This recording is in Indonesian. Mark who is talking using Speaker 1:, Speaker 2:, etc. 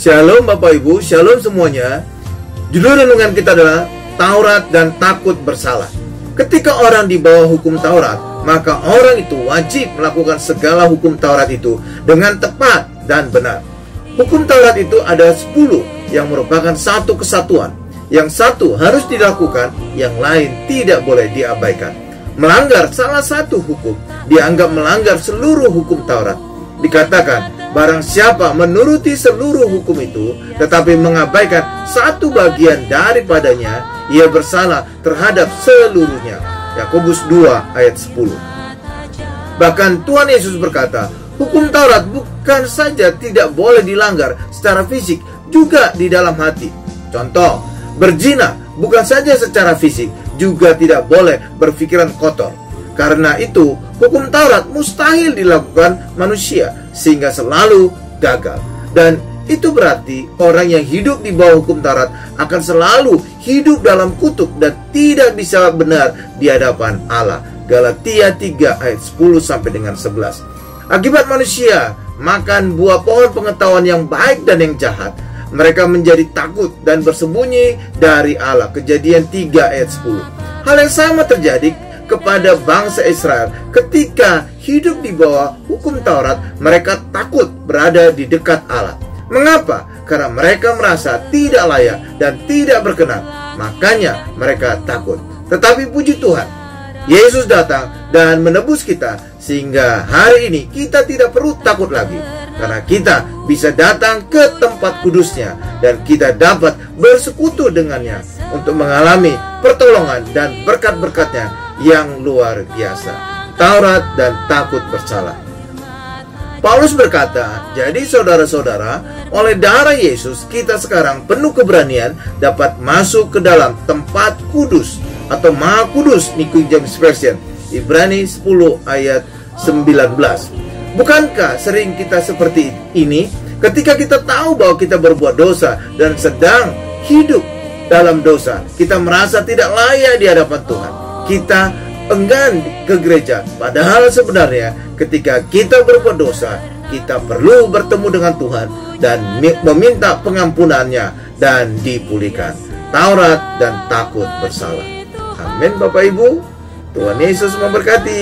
Speaker 1: Shalom Bapak Ibu, shalom semuanya. Judul renungan kita adalah Taurat dan takut bersalah. Ketika orang di bawah hukum Taurat, maka orang itu wajib melakukan segala hukum Taurat itu dengan tepat dan benar. Hukum Taurat itu ada 10 yang merupakan satu kesatuan. Yang satu harus dilakukan, yang lain tidak boleh diabaikan. Melanggar salah satu hukum dianggap melanggar seluruh hukum Taurat. Dikatakan, barang siapa menuruti seluruh hukum itu tetapi mengabaikan satu bagian daripadanya, ia bersalah terhadap seluruhnya. Yakobus 2 ayat 10. Bahkan Tuhan Yesus berkata, hukum Taurat bukan saja tidak boleh dilanggar secara fisik, juga di dalam hati. Contoh, berzina bukan saja secara fisik, juga tidak boleh berpikiran kotor. Karena itu, hukum Taurat mustahil dilakukan manusia, sehingga selalu gagal. Dan itu berarti orang yang hidup di bawah hukum Taurat akan selalu hidup dalam kutuk dan tidak bisa benar di hadapan Allah. Galatia 3 ayat 10 sampai dengan 11. Akibat manusia makan buah pohon pengetahuan yang baik dan yang jahat, mereka menjadi takut dan bersembunyi dari Allah. Kejadian 3 ayat 10. Hal yang sama terjadi kepada bangsa Israel ketika hidup di bawah hukum Taurat. Mereka takut berada di dekat Allah. Mengapa? Karena mereka merasa tidak layak dan tidak berkenan. Makanya mereka takut. Tetapi puji Tuhan, Yesus datang dan menebus kita, sehingga hari ini kita tidak perlu takut lagi. Karena kita bisa datang ke tempat kudusnya dan kita dapat bersekutu dengannya untuk mengalami pertolongan dan berkat-berkatnya yang luar biasa. Taurat dan takut bersalah. Paulus berkata, jadi saudara-saudara, oleh darah Yesus kita sekarang penuh keberanian dapat masuk ke dalam tempat kudus atau Maha Kudus, King James Version, Ibrani 10 ayat 19. Bukankah sering kita seperti ini ketika kita tahu bahwa kita berbuat dosa dan sedang hidup dalam dosa? Kita merasa tidak layak di hadapan Tuhan. Kita enggan ke gereja, padahal sebenarnya ketika kita berbuat dosa, kita perlu bertemu dengan Tuhan dan meminta pengampunannya dan dipulihkan. Taurat dan takut bersalah. Amin Bapak Ibu. Tuhan Yesus memberkati.